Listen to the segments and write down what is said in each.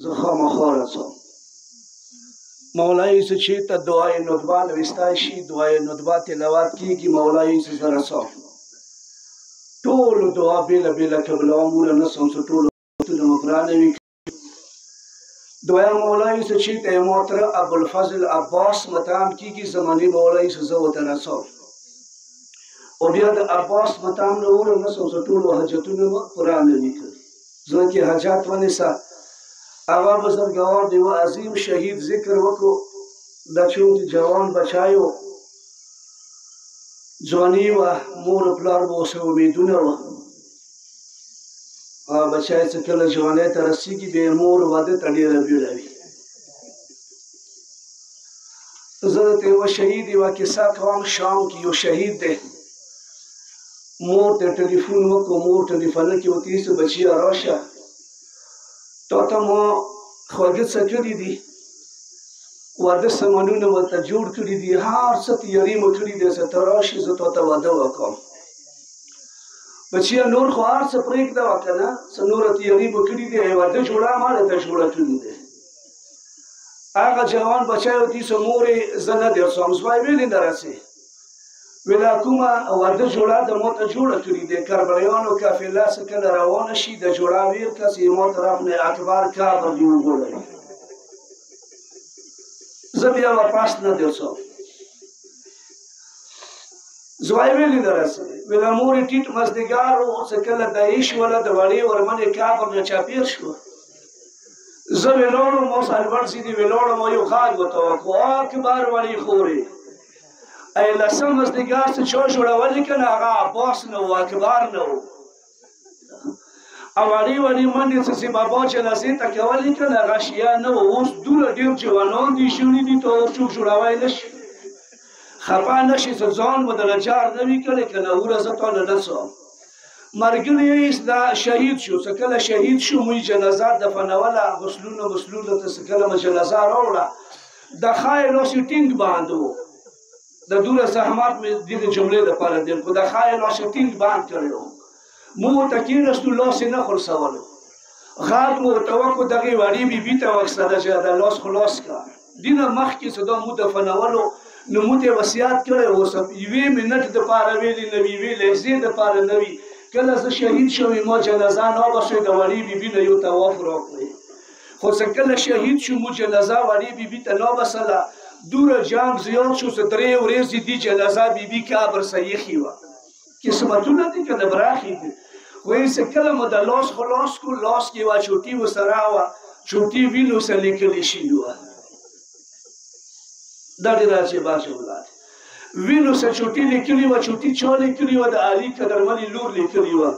زه خامخا رسم مولایي چې ته دعای ندبه نویستی شي دعای ندبه تلاوت کېږي مولایي چې زه رسم ټولو دعا بېله بېله قبلوم وله نسم چې ټولو وختونه مو پرانوي دویم مولایي چې ته یې محترم ابوالفضل عباس متام کېږي زماني مولایي چې زه ورته رسم او بیا د عباس متام نه وله نسم چې ټولو حاجتونه مو پرانوي زه کې حاجت ونیسه هغه بزرګوار د یوه عظیم شهید ذکر وکړو دا چونکې جوان بچایو ځواني وه مور و پلار به ورسره امیدونه وه هغه بچی چې کله ځوانۍ ته رسېږي بیا یې مور واده ته ډېره بیړه وي زه درته یوه شهید یوه کیسه کوم شام کې یو شهید دی مور ته ټلیفون وکړو مور ټلیفونه کې ورته ایسه بچیه راشه تا ته ما خواږه څه کړي دي واده سامانونه ورته جوړ کړي دي هر څه تیاري مو کړي دي چې ته راشې زه تا ته واده وکړم بچیه نور خو هر څه پرېږده وه که نه څه نوره تیاري مو کړي دي واده جوړه ما درته جوړه کړي دی هغه جوان بچی ورته ایسه مورې زه نه درځم زما یې ویلې نه رسې ویله کومه واده جوړه د ما ته جوړه کړي دی کربلایانو قافله څه کله روانه شي د جوړه ویل کس یې ما طرف نه اکبر کعبه دې وغوړوي زه بیا واپس نه درځم زما یې ویلې نه رسې ویله مورې ټیټ مازدیګر و څه کله دعی شوله د وړې ورمنې قبر نه چاپېر شوه زه ولاړم اوس البړ سیدې ولاړم او یو غږ ورته وکړو اکبر وړې خورې ای لسم مازدیګر څه چا جوړولي که نه هغه عباس نه و اکبر نه و او وړې وړې منډې څه چې بابا جنازې ته کولې که نه هغه شیان نه و اوس دومره ډېر جوانان دي شوي دي ته اوس څوک جوړوی نه شي خفه نه شي چې ځان به دله جار نه وي کړی که نه وره زه تا نه نڅم ملګري یې دا شهید شو څه کله شهید شو موږ جنازه دفنوله غسلونه مسلونه ته څه کله مو جنازه راوړه د ښه یې لاس یې ټینګ باندې و د دومره زحمت مې دغې جملې دپاره دی خو د ښه یې لاس یې ټینګ باند کړی و موږ ورته کېناستو لاس یې نه خرڅولو غږ مو ورته وکړو دغې وړې بیبي ته وکړه چې دا لاس خلاص کړه دینه مخکې چې دا مو دفنولو نو موږ ته وصیت کړی اوس یوې منټ دپاره ویلې نه وي یوې لحظې دپاره نه وي کله زه شهید شوم ما جنازه ناغوښتې د وړې بیبي نه یو طواف راکړئ خو چې کله شهید شو موږ جنازه وړې بیبي ته ناوسله دوره جنګ زیات شو چې 3 ورځې دي جنازه بیبي قبر ته ایښې وه قسمتونه دي که د براخې دي خو یې چې کله مو د لاس خلاص کړو لاس کې یوه چوټي ورسره وه چوټي وینو سره لیکلې شوي وه دا ډېره عجیبه جمله ده وینو سره چوټي لیکلې وه چوټي چا لیکلې وه د علي قدرمنې لور لیکلې وه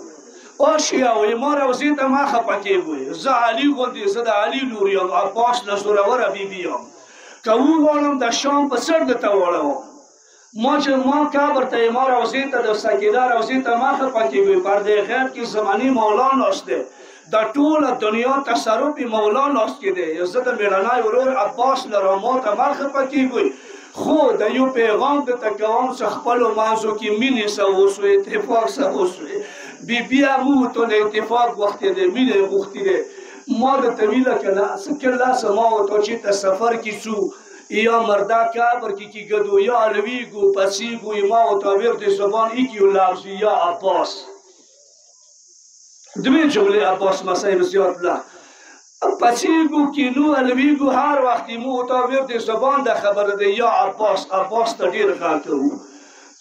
آشیا وایي ما روضې ته مه خفه کېږئ زه علي غوندې زه د علي لور یم عباس نه زوروره بیبي یم که وغواړم د شام په سر درته واړوم ما چې ما قبر ته ما روضې ته د سکینه روضې ته مه خفه کېږئ پردې غیب کې زماني مولا ناست دی د ټوله دنیا تصرف یې مولا ناست کې دی زه د مېړنی ورور عباس لرم ما ته مه خفه کېږئ خو د یو پیغام درته کوم چې خپلو منځو کې مینې سه وسوې اتفاق سه وسوې بیبي همو ورته د اتفاق غوښتې دی مینه یې غوښتې دی ما درته ویله که نه څه کله څه ما ورته چېرته سفر کې څو یا مرده قبر کې کېږدو یا لویږو پسیږو ما ورته ورته زبان ایکیو لفظ یا عباس دوی جملې عباس مسایب زیات له پسیږو کینو لویږو هر وخت مو ورته ورته زبان د خبره دی یا عباس عباس ته ډېر غږ کوو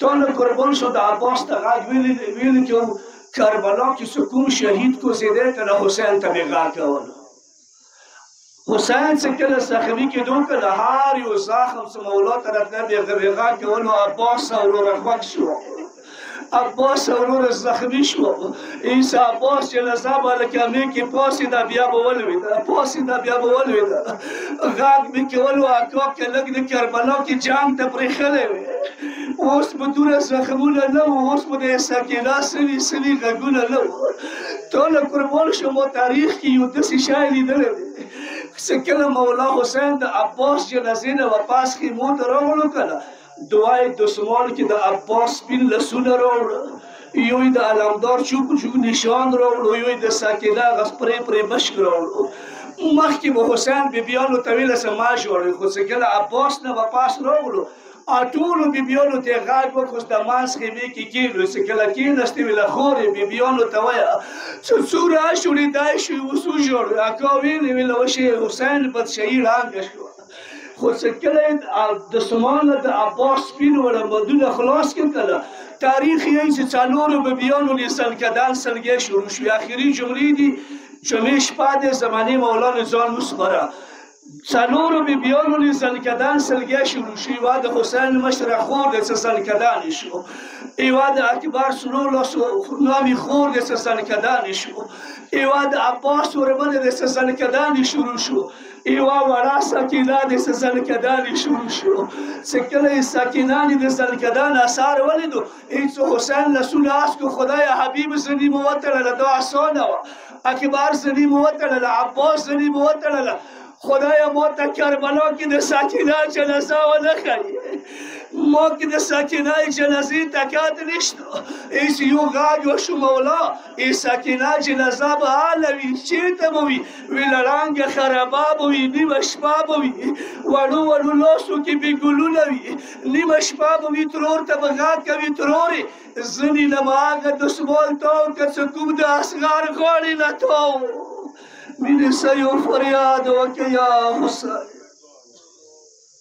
تا نه قربان شو د عباس ته غږ ویلې کوو کربلا کې څه کوم شهید کوزېدی که نه حسین ته مې غږ کولو حسین چې کله زخمي کېدو که نه هر یو زخم چې مولا طرف نه مې غږ کولو عباس وروره خوښ شو عباس وروره زخمي شو عیسی عباس جنازه باندې کامې کې پاڅېده بیا به ولوېده پاڅېده بیا به ولوېده غږ مې کولو اکا که لږ د کربلا کې جنګ ته پرېښلی وې اوس به دومره زخمونه نه وو اوس به د سکینه سوي سوي غږونه نه وو تا نه قربان شم ما تاریخ کې یو داسې شی لیدلی دی چې کله مولا حسین د عباس جنازې نه واپس خیمو ته راغلو که نه دعای دسمال کې د عباس سپین لسونه راوړه یو یې د علمدار چوک نشان راوړو یو یې د سکینه هغه پرې مشک راوړو مخکې به حسین بیبیانو ته ویله چې ما ژړوي خو چې کله عباس نه به پاس راغلو ټولو بیبیانو ته یې غږ وکړو د منځ خیمې کې کېنو چې کله کېناستې ویله خورې بیبیانو ته وایه چې څو راشړېدای شي اوس وژړو اکا ویلې ویله وشي حسین بادشاهي ړنګه شوه خو چې کله یې د سمان د عباس سپین ورمدونه خلاص کړل کله تاریخ یې چې څلورو بیبیانو یې سلګدان سلګۍ شروع شوې اخري جملې دي جمعې شپه د زمانې مولانا ځان وسپاره څلورو بیبیانو یې سلګدان سلګۍ شروع شوې یوه د حسین مشره خور دی چې سلګدانې شو یوه د اکبر څلورلسو نامې خور دی چې سلګدانې شو یوه د عباس ورمنې دی چې سلګدانې شروع شو یوه وړه سکینه د سلګدانې شروع شو چې کله یې سکینانې د سلګدان اثار ولیدو هېڅ حسین لاسونه اس کړو خدایه حبیب زنې مو وتړله دا اسانه وه اکبر زنې مو وتړله عباس زنې مو وتړله خدایا ما ته کربلا کې د سکینه جنازه ونه ښیي ما کې د سکینه جنازې تکات نشته هېڅ یو غږ وشو مولا ای سکینه جنازه به هله وي چېرته به وي ویله ړنګه خرابه به وي نیمه شپه به وي وړو وړو لاسو کې بې ګلونه وي نیمه شپه به وي ترور ته به غږ کوي ترورې ځینې له به هغه دسمال تاو که څه کوم د اصغر غاړې نه تاو مینې سه یو فریاد وکړه یا حسین